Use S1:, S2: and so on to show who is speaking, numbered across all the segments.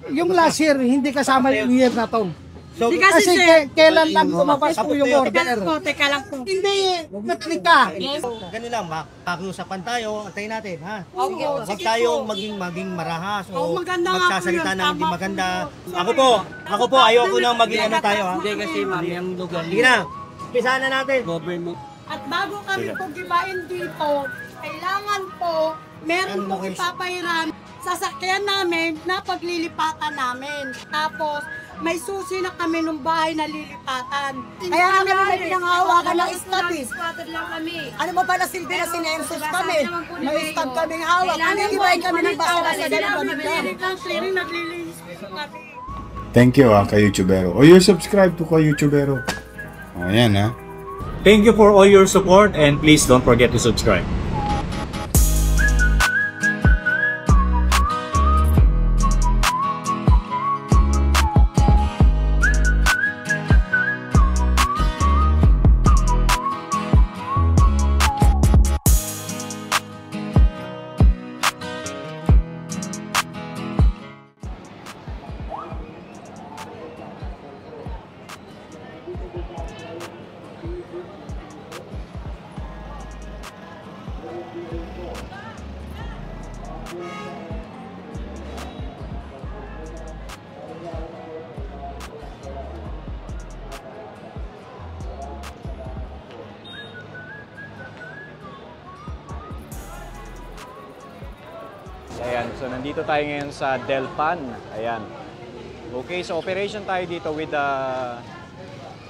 S1: Yung last year, hindi kasama yung year na to.
S2: So,
S1: Kasi kailan lang lumabas po yung order.
S3: Teka lang po.
S1: Hindi, nag-click ka.
S2: ganun lang, pakiusapan tayo, antayin natin, ha?
S3: Okay.
S2: Huwag tayong maging marahas o
S3: maganda nga po
S2: magsasalita
S3: yun,
S2: ng hindi
S3: tama
S2: maganda.
S3: po.
S2: Ako po, ayoko nang maging ano tayo, ha?
S4: Hindi kasi ma'am, yung lugar
S2: Sige na, umpisahan na natin.
S4: government.
S3: At bago kami po gibain dito, kailangan po, meron po ipapahiram sasakyan namin na paglilipatan namin. Tapos, may susi na kami ng bahay na lilipatan.
S5: Kaya nga may pinanghawakan ng stab eh.
S3: Squatter lang kami.
S5: Ano mo pala silbi na sinensus kami? May stab kaming hawak. Nangigibayin kami ng basura sa dalawang
S3: Clearing, naglilinis po kami.
S6: Thank you kay YouTubero. O you subscribe to kay YouTubero. O yan
S7: Thank you for all your support and please don't forget to subscribe. Ayan, so nandito tayo ngayon sa Delpan. Ayan. Okay, so operation tayo dito with the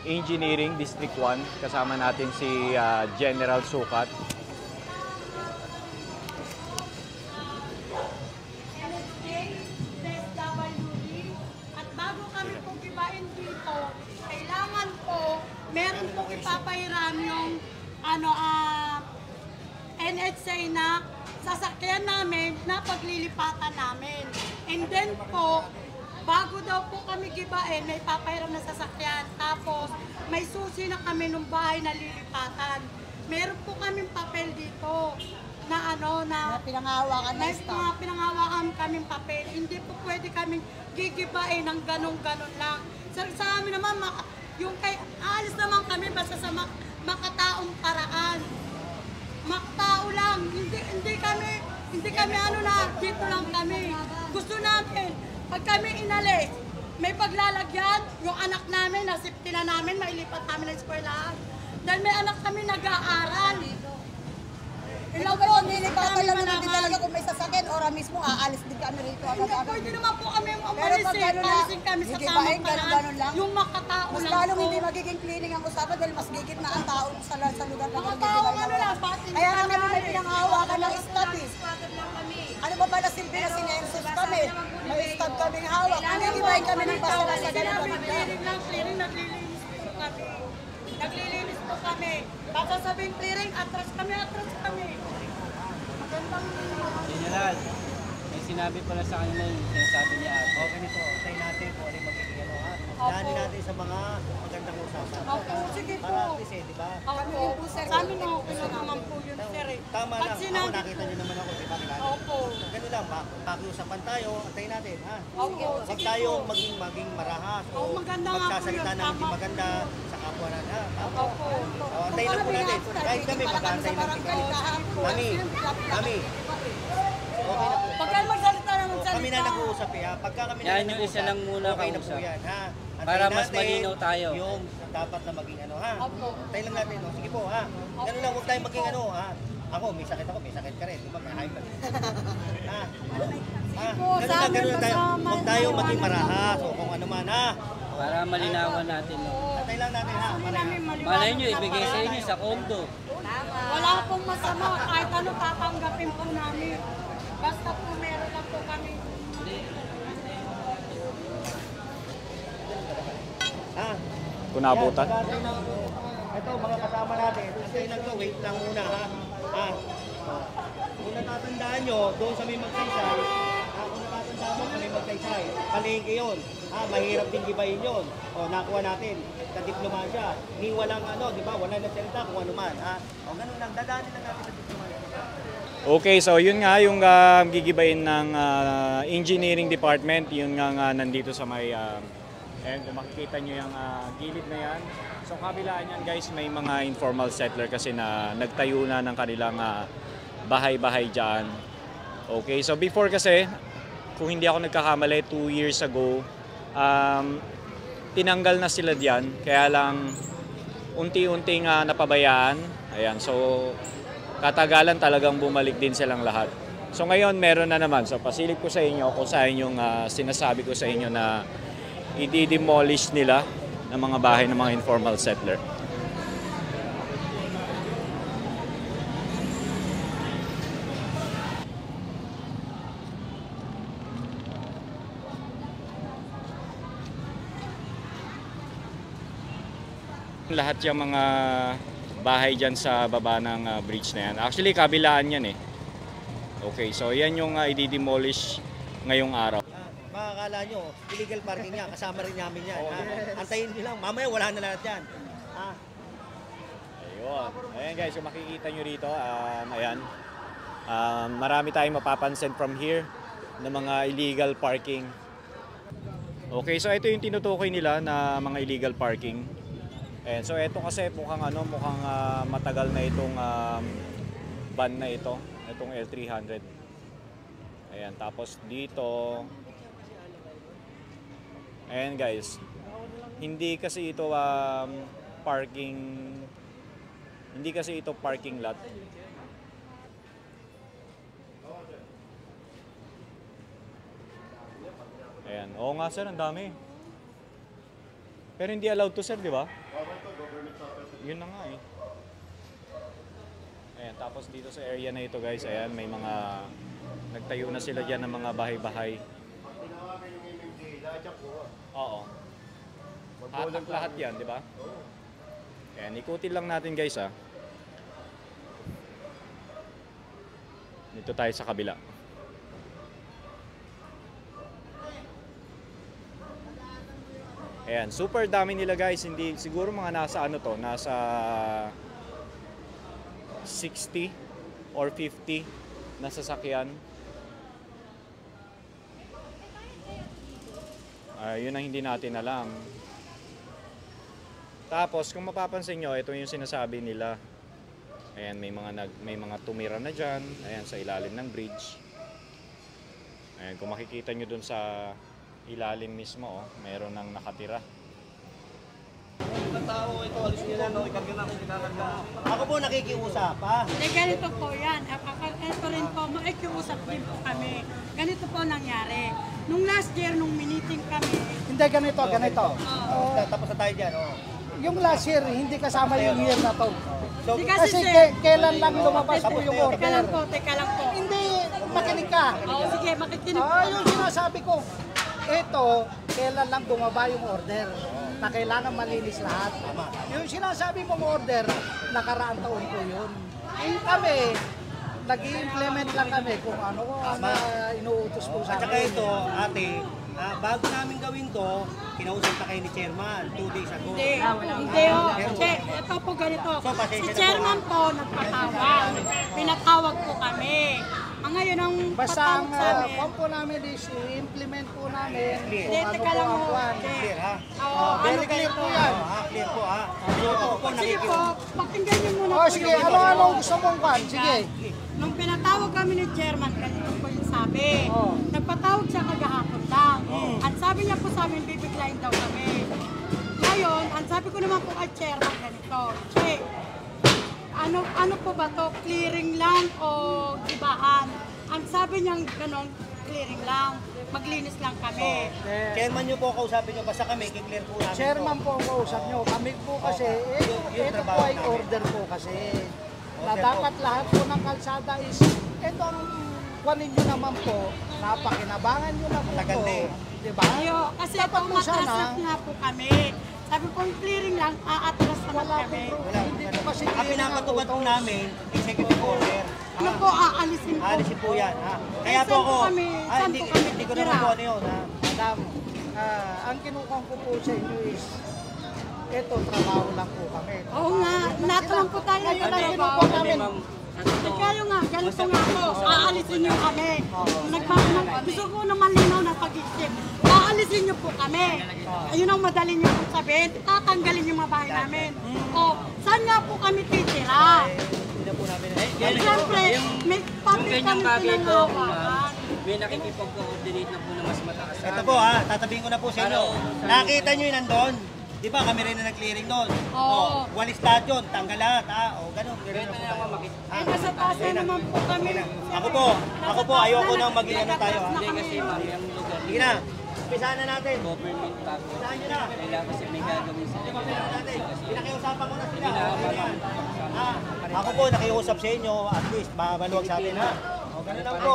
S7: Engineering District 1. Kasama natin si General Sukat.
S3: At bago kami po gibain dito, kailangan po, meron po ipapahiram yung NHA na sasakyan namin na paglilipatan namin. And then po, bago daw po kami gibain, may papahiram na sasakyan. Tapos, may susi na kami ng bahay na lilipatan. Meron po kaming papel dito na na
S5: pinanghawakan ng
S3: may
S5: stab.
S3: mga pinanghawakan kaming papel. Hindi po pwede kaming gigibain ng ganun-ganon lang. Sa amin naman, yung aalis naman kami basta sa makataong paraan. Makatao lang, hindi kami dito lang kami. Gusto namin, pag kami inalis, may paglalagyan, yung anak namin, nasipti na namin, mailipat namin ng eskwelahan. Dahil may anak kami nag-aaral.
S5: Ilaw po, nilipatan lang natin talaga kung may sasakyan, ora mismo aalis din kami rito.
S3: Pwede naman po kami
S5: Pero pag gano'n na,
S3: alisin kami sa
S5: gigibain,
S3: tamang paraan.
S5: gano'n lang.
S3: Yung makatao
S5: Mas
S3: lang
S5: lalong
S3: po.
S5: hindi magiging cleaning ang usapan dahil mas gigit na ang tao sa lugar na
S3: Makatao lang,
S5: Kaya nga kami may pinanghawakan ng stab eh. Ano ba pala silbi na sinensus kami? May stab kaming hawak. Nangigibayin kami ng basura sa dalawang
S3: Clearing, naglilinis po kami. Naglilinis po kami. Baka sabihin clearing, atras kami. Magandang
S4: General, may sinabi pala sa kanila yung sinasabi niya.
S2: O, ganito, antayin natin kung ano yung magiging ano, ha? Daanin natin sa mga magandang usapan.
S3: Opo, sige po.
S2: Para at least, di ba?
S3: Opo, sa amin okay lang naman po yun, sir.
S2: Tama
S3: Pag
S2: lang, ako
S3: sinabi-
S2: nakita niyo naman ako, di ba?
S3: Opo.
S2: Ganun lang, pakiusapan tayo, antayin natin, ha?
S3: Opo,
S2: Huwag
S3: sige
S2: tayong
S3: po.
S2: maging marahas o
S3: maganda nga po
S2: magsasalita
S3: yun,
S2: ng hindi
S3: tama.
S2: maganda sa kapwa natin, ha? Tama.
S3: Opo.
S2: O, antayin lang po natin. Kahit kami, mag-aantay lang din kami. Mami, okay na po.
S3: Pag kayo magsalita naman
S2: O, kami na nag-uusap, ha? Pagka kami na
S4: Yan yung
S2: nag-uusap,
S4: isa lang muna
S2: okay na po
S4: kausap.
S2: yan, ha?
S4: Para
S2: Antayin
S4: mas
S2: natin
S4: malinaw tayo.
S2: yung dapat na maging ano, ha?
S3: Opo.
S2: Antayin lang natin, o. Sige po, ha? Ganun lang, huwag tayong maging ano, ha? Ako, may sakit ka rin. Di ba? May high blood. Ha? Ha? Ganun lang tayo. Huwag tayong maging marahas o kung ano man, ha?
S4: Para malinawan natin.
S2: Antayin lang natin, ha?
S4: Malay nyo, ibigay sa inyo sa kondo.
S3: Wala pong masama. Kahit ano tatanggapin po namin. Basta po meron lang po kami.
S2: Ha?
S7: Kung naabutan.
S2: Ito, mga kasama natin. Antayin lang to. Wait lang muna, ha? Ha? Kung natatandaan nyo, doon sa may magsaysay, kung natatandaan mo sa may magsaysay, palengke yun. Mahirap din gibayin yun. O, nakuha natin. Sa diplomasya. Ni walang ano, di ba? Walang nagsalita kung ano man. O, ganun lang. Dadaanin lang natin sa diplomasya.
S7: Okay, so yun nga yung gigibayin ng engineering department, yun nga nandito sa may and kung makikita nyo yung gilid na yan. So kabilaan yan guys, may mga informal settler kasi na nagtayo na ng kanilang bahay-bahay dyan. Okay, so before kasi, kung hindi ako nagkakamali, 2 years ago, tinanggal na sila diyan, kaya lang unti-unting napabayaan. Ayan, so katagalan talagang bumalik din silang lahat. So ngayon meron na naman. So pasilip ko sa inyo kung saan yung sinasabi ko sa inyo na i-demolish nila ng mga bahay ng mga informal settler. Lahat yung mga bahay dyan sa baba ng bridge na yan. Actually, kabilaan yan eh. Okay, so yan yung i-demolish ngayong araw.
S2: Makakala nyo, illegal parking niya, kasama rin namin yan. Antayin nyo lang, mamaya wala na lahat yan.
S7: Ayun. Ayan guys, kung makikita nyo rito, ayan. Marami tayong mapapansin from here na mga illegal parking. Okay, so ito yung tinutukoy nila na mga illegal parking. And so ito kasi mukhang matagal na itong van na ito, itong L300. Ayan, tapos dito, ayan guys, hindi kasi ito parking lot. Ayan, oo nga sir, ang dami. Pero hindi allowed to sir, di ba? Yun na nga eh. Ayan, tapos dito sa area na ito guys, ayan, may mga nagtayo na sila dyan ng mga bahay-bahay. Oo. Hatak lahat yan, di ba? Ayan, ikutin lang natin guys ha. Dito tayo sa kabila. Ayan, super dami nila guys. Hindi, siguro mga nasa nasa 60 or 50 na sasakyan. Yun ang hindi natin alam. Tapos kung mapapansin nyo, ito yung sinasabi nila. Ayan, may mga tumira na dyan. Ayan, sa ilalim ng bridge. Ayan, kung makikita nyo dun sa ilalim mismo, meron nang nakatira.
S2: Ang tao ito, alis nila, no? Ikarga na akong kinakarga. Ako po nakikiusap, ha?
S3: Ganito po yan. Ito rin po, makikiusap din po kami. Ganito po nangyari. Nung last year, nung miniting kami,
S1: Hindi, ganito.
S2: Tapos na tayo dyan, oh.
S1: Yung last year, hindi kasama yung year na to.
S2: So,
S3: di
S1: Kasi
S3: sir,
S1: kailan lang lumabas po yung
S3: teka lang
S1: order.
S3: po.
S1: Hindi, makinig ka.
S3: Oo, sige, makikinig po.
S1: Yung sinasabi ko, ito, kailan lang bumaba yung order na kailangan malinis lahat. Yung sinasabi mong order, nakaraang taon po yun. Kami, nag-i-implement lang kami kung ano ang inuutos po sa
S2: at saka
S1: amin.
S2: ito, ate, bago namin gawin to, kinausap na kayo ni Chairman 2 days ago.
S3: Hindi ho. Ito po ganito. Si chairman po nagpatawag. Pinatawag po kami. Ngayon ang
S1: Basta ang
S3: patawag sa amin.
S1: kung po namin is i-implement po namin
S2: Clear.
S1: kung ano
S3: Teka
S1: po
S3: lang
S1: ang
S3: ho.
S1: plan.
S2: Clear, ha?
S3: Oo,
S1: Very clear po yan.
S2: Clear po, ha? So, ako po
S3: Sige po,
S2: nakikiusap.
S3: pakinggan niyo muna
S1: Oh,
S3: po
S1: sige,
S3: yung-
S1: ano gusto mong kwan? Sige.
S3: Nung pinatawag kami ni chairman, ganito po yung sabi.
S1: Oh.
S3: Nagpatawag siya kagahapon lang. At sabi niya po sa amin, bibiglayin daw kami. Ngayon, ang sabi ko naman po kay chairman ganito, Che, ano po ba to? Clearing lang o gibahan? Ang sabi niya ganon, clearing lang. Maglinis lang kami.
S2: Chairman nyo po kausapin nyo, basta kami, kiklear po namin
S1: Chairman
S2: to.
S1: po ang kausap nyo. Kami po kasi,
S2: Yung
S1: ito po
S2: trabaho
S1: ay
S2: namin.
S1: order po kasi. Na
S2: Order
S1: dapat lahat po ng kalsada is, ito ang kuwanin nyo naman po, napakinabangan nyo na po
S2: Tagal
S1: po.
S2: na eh.
S1: Diba?
S3: Ayo, kasi
S1: Dapat
S3: ito
S1: po sana,
S3: matrasat nga po kami. Sabi ko, clearing lang, aatras naman
S1: wala po
S3: kami.
S1: bro. Hindi po kasi
S2: Ang
S1: clearing ang
S2: pinapatupad po
S1: utos.
S2: namin, executive order.
S3: Ano po, aalisin po.
S2: Alisin po yan, ha? Kaya
S3: Eh,
S2: po
S3: saan
S2: ako,
S3: po kami? Saan
S2: hindi
S3: po kami
S2: ko
S3: titira?
S2: naman po ano yun, ha?
S1: Madam, ang kinukong ko po sa inyo is, ito, trabaho lang po kami.
S3: Oo nga, natulong po tayo
S1: Ngayon
S3: sa
S1: ang
S3: trabaho.
S1: kinukong namin,
S3: Kayo nga, ganito nga po, aalisin niyo kami. Gusto ko na malinaw na pag-isip. Aalisin niyo po kami. Ayun ang madali niyo po sabihin, tatanggalin yung mga bahay namin. O, saan nga po kami titira? Siyempre, may public kami pinangawakan.
S4: May nakikipag-coordinate na po na mas mataas.
S2: Ito po tatabihin ko na po sa inyo. Nakita nyo yung nandun? Di ba kami rin na nag-clearing doon?
S3: Oo.
S2: Walis lahat yun, tanggal lahat. Ganun na po tayo.
S3: Ay, nasa taas na naman po kami.
S2: Ako po, ayoko nang maging ano tayo.
S4: Hindi kasi ma'am, yung lugar
S2: Sige na, umpisahan na natin.
S4: government tapo.
S2: Umpisahan nyo na.
S4: Kailangan kasi may gagawin sila.
S2: Umpisahan natin. Pinakiusapan ko na sila. Ayan. Ako po, nakiusap sa inyo, at least, mabaluwag sa atin ha. Ganun lang po.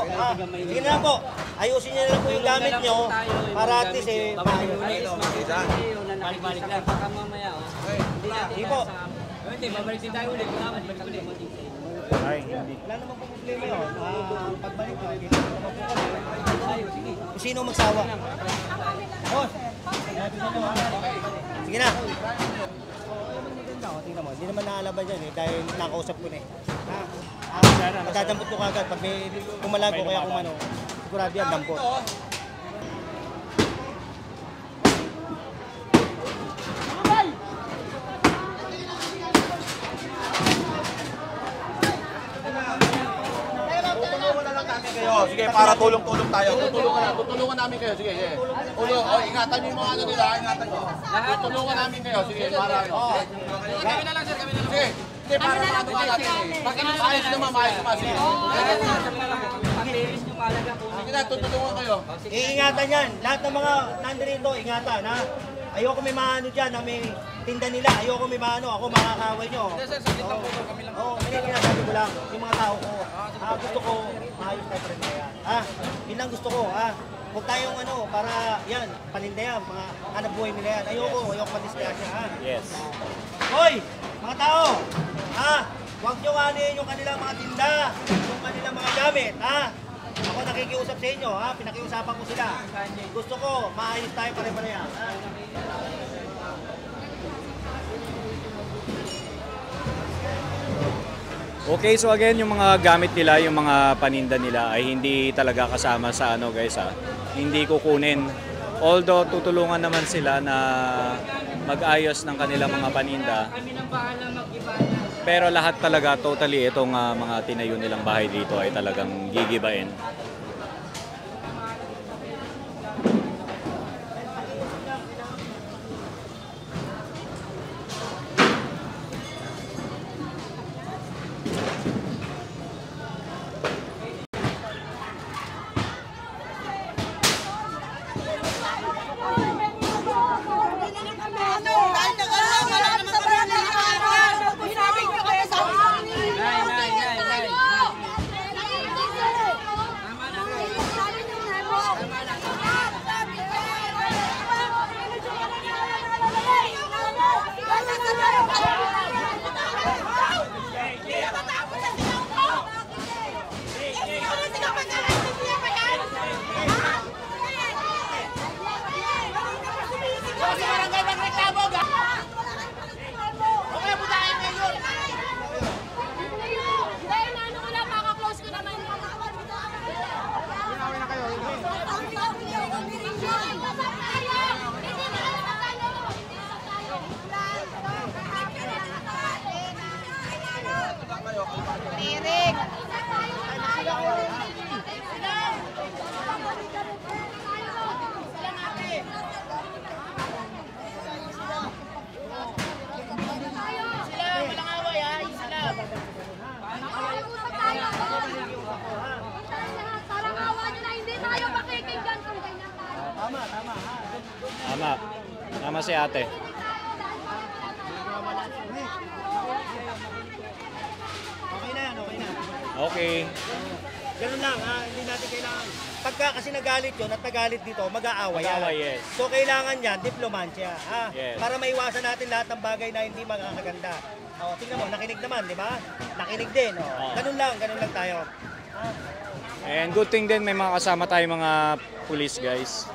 S2: Sige na lang po. Ayusin nyo na lang po yung gamit nyo para at least
S4: Balik-balik lang. Baka mamaya, hindi natin
S2: Sige po.
S4: Hindi, babalik din tayo ulit. Babalik ulit.
S7: Ay, hindi.
S2: Wala naman po problema yun. Pagbalik ko, hindi naman po kami. Kung sino magsawa. Boss. Sige na. Tingnan mo, hindi naman naalaban yan dahil nakausap ko na matadampot ko kagad. Pag may kumalag ko kaya kumano, sigurado yan, dampot.
S8: Sige, para tulong-tulong tayo. Tutulungan namin kayo. Sige, sige. Ingatan niyo yung mga ano nila, ingatan niyo. Tutulungan namin kayo. Sige, para kami na lang, sir, kami na lang. Sige. Sige, para maano ka natin eh. Pag kami maayos naman, maayos naman. Sige. Sige na, tutulungan kayo.
S2: Iingatan yan. Lahat ng mga nandito, ingatan ha. Ayoko may maano dyan na may tinda nila. Ayoko may maano. Ako makakaway nyo. Hindi sir, saglit lang po. Kami lang. Oo, hindi kinasabi ko lang. Yung mga tao ko. Gusto ko maayos na friend na yan. Yun lang gusto ko. Huwag tayong ano, para yan, paninda yan. Mga hanap buhay nila yan. Ayoko madisgrasya ha.
S7: Yes.
S2: Hoy! Mga tao! Huwag nyo kanin yung kanilang mga tinda. Yung kanilang mga gamit. Ako nakikiusap sa inyo, pinakiusapan ko sila. Gusto ko, maayos tayo pare-pareha.
S7: Okay, so again, yung mga gamit nila, yung mga paninda nila ay hindi talaga kasama sa ano guys Hindi kukunin. Although tutulungan naman sila na mag-ayos ng kanilang mga paninda. Pero lahat talaga totally itong mga tinayo nilang bahay dito ay talagang gigibain. Tama si ate.
S2: Okay na yan, okay na.
S7: Okay.
S2: Ganun lang hindi natin kailangan. Pagka kasi nagalit yun at nagalit dito, mag-aaway yan.
S7: Mag-aaway, yes.
S2: So kailangan yan, diplomansya.
S7: Yes.
S2: Para maiwasan natin lahat ng bagay na hindi makakaganda. Tingnan mo, nakinig naman, di ba? Nakinig din. Ganun lang tayo.
S7: And good thing din may mga kasama tayong mga police guys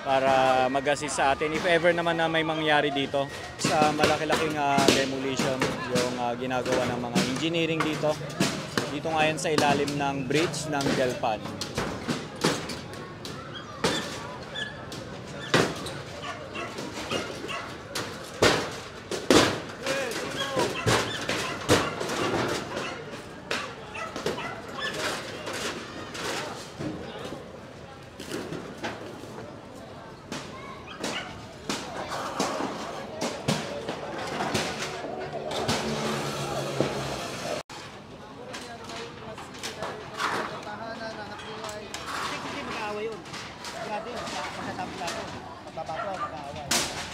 S7: para mag-assist sa atin if ever naman na may mangyari dito sa malaki-laking demolition yung ginagawa ng mga engineering dito. Dito nga yan sa ilalim ng bridge ng Delpan.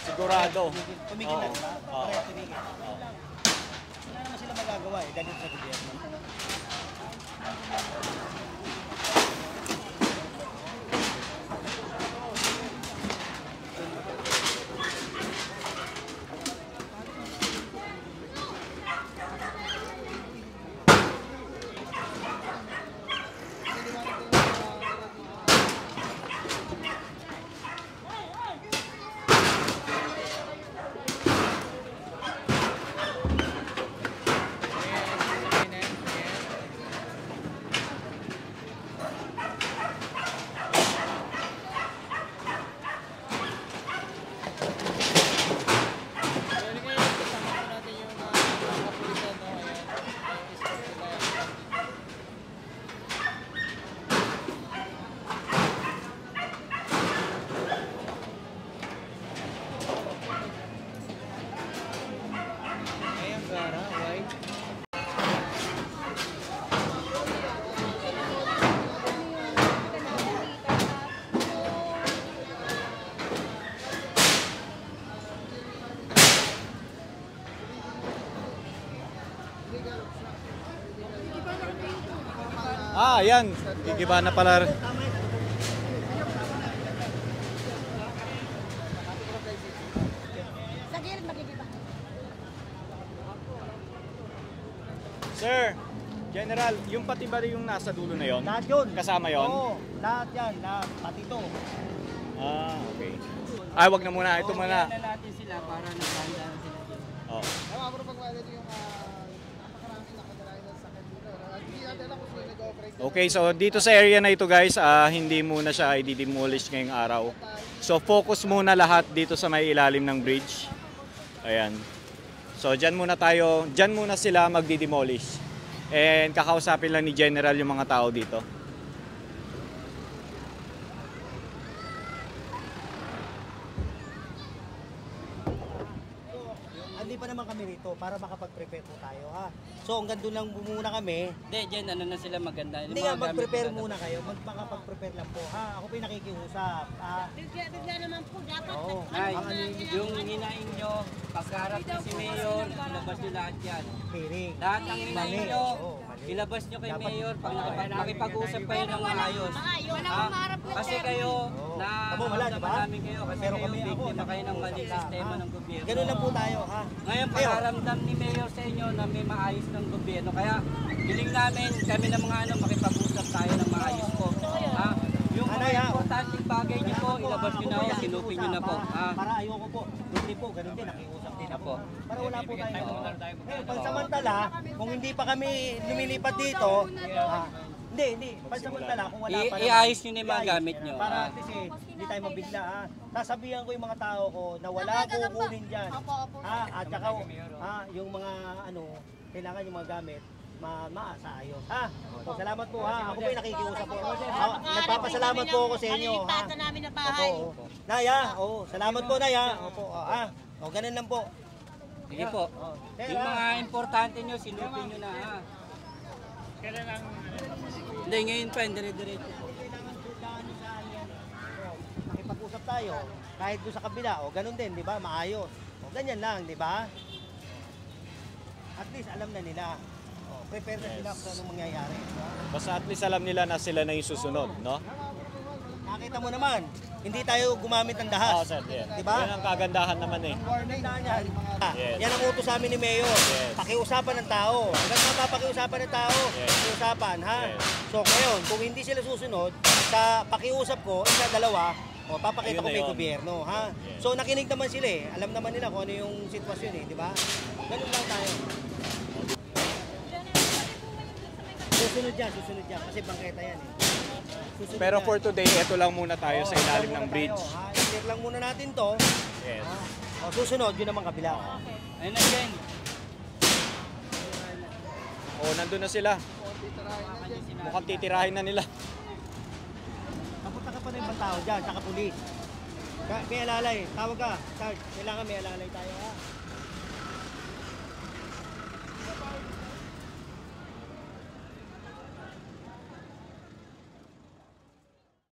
S7: Sigurado.
S2: Tumigil na,
S7: Oo.
S2: diba?
S7: Oo.
S2: Pareho tumigil. Wala naman sila magagawa eh, ganito sa gobyerno.
S7: Ayan. Gigiba na pala.
S5: Sa gilid magigiba.
S7: Sir, General, yung pati ba yung nasa dulo na yon?
S2: Lahat yun.
S7: Kasama yon?
S2: Oo, lahat yan, lahat, pati ito.
S7: Ah, okay. Ay, wag na muna. Ito muna.
S4: na natin sila para nagpanda sila dito.
S7: Oh. Okay, so dito sa area na ito guys, hindi muna siya i-demolish ngayong araw. So focus muna lahat dito sa may ilalim ng bridge. Ayan. So dyan muna tayo, dyan muna sila magdi-demolish. And kakausapin lang ni General yung mga tao dito.
S2: Hindi pa naman kami rito para makapag-prepare po tayo ha. So hanggang doon lang muna kami.
S4: Hindi, dyan ano na sila maganda.
S2: Hindi nga, mag-prepare muna kayo. Makapag-prepare lang po ha. Ako po yung nakikiusap.
S3: Bigla naman po, dapat
S2: Oo.
S4: Ay, yung hinain nyo, pagkarap ni si Mayor, ilabas nyo lahat yan.
S2: Hearing.
S4: Lahat ng hinain
S2: Mali.
S4: nyo,
S2: Oo, mali.
S4: ilabas nyo kay Mayor pag nakipag-usap kayo ng maayos. Kasi kayo, na
S2: Tama, wala, diba?
S4: namin kayo kasi
S2: Pero
S4: kayo
S2: kami, ako,
S4: biktima kayo ng mali
S2: nakikita,
S4: sistema
S2: ha?
S4: ng gobyerno.
S2: Ganun lang po tayo ha.
S4: Ngayon, pakaramdam ni Mayor sa inyo na may maayos ng gobyerno. Kaya, hiling namin, kami ng mga makipag-usap tayo ng maayos po. Ha? Yung mga
S2: Anay, ha?
S4: importanteng bagay niyo po, ilabas nyo na po, sinupin nyo na po. Ha?
S2: Para ayoko po. Hindi po, ganun din, nakiusap din ako.
S4: Apo.
S2: Para wala po tayo. Ngayon, pansamantala, kung hindi pa kami lumilipat dito, hindi. Pansamantala, kung wala pa naman.
S4: Iayos nyo na yung mga
S2: iayos
S4: gamit
S2: na.
S4: nyo.
S2: Para at least hindi tayo mabigla ha. Sasabihan ko yung mga tao ko na wala kukunin dyan. Ha? At saka yung mga kailangan yung mga gamit, maasayos. Ha? So, salamat po ha. Ako po yung nakikiusap po. Nagpapasalamat po ako sa inyo. Ha?
S3: Malilipatan namin na bahay.
S2: Opo. Naya, salamat po Naya. Opo, ganun lang po.
S4: Sige po. Yung mga importante nyo, sinupin nyo na. Ha? Hindi, ngayon pa, dire-diretso po.
S2: Makipag-usap tayo. Kahit doon sa kabila, ganun din, di ba? Maayos. Ganyan lang, di ba? At least alam na nila. Prepare na sila kung anong mangyayari.
S7: Basta at least alam nila na sila na yung susunod, no?
S2: Nakita mo naman, hindi tayo gumamit ng dahas.
S7: Sir, yeah.
S2: Di ba?
S7: Yan ang kagandahan naman eh.
S2: Tandaan yan.
S7: Yes.
S2: Yan ang utos sa amin ni Mayor.
S7: Yes.
S2: Pakiusapan ng tao. Hanggang mapapakiusapan ng tao,
S7: Yes.
S2: pakiusapan, ha?
S7: Yes.
S2: So ngayon, kung hindi sila susunod, sa pakiusap ko, isa, dalawa, papakita
S7: Ayun
S2: ko
S7: na
S2: may
S7: yun.
S2: gobyerno, ha?
S7: Yes.
S2: So nakinig naman sila eh. Alam naman nila kung ano yung sitwasyon eh, di ba? Ganun lang tayo. Susunod yan. Kasi bangketa yan eh. Susunod
S7: Pero
S2: yan.
S7: for today, ito lang muna tayo sa ilalim ng bridge.
S2: I-clear lang muna natin to.
S7: Yes.
S2: O, susunod, yun naman kabila.
S4: Ayun na dyan.
S7: Oh, nandun na sila. Mukhang titirahin na nila.
S2: Kapunta ka pa na yung ibang tao dyan, saka pulis. May alalay, tawag ka. Sarge, kailangan may alalay tayo ha.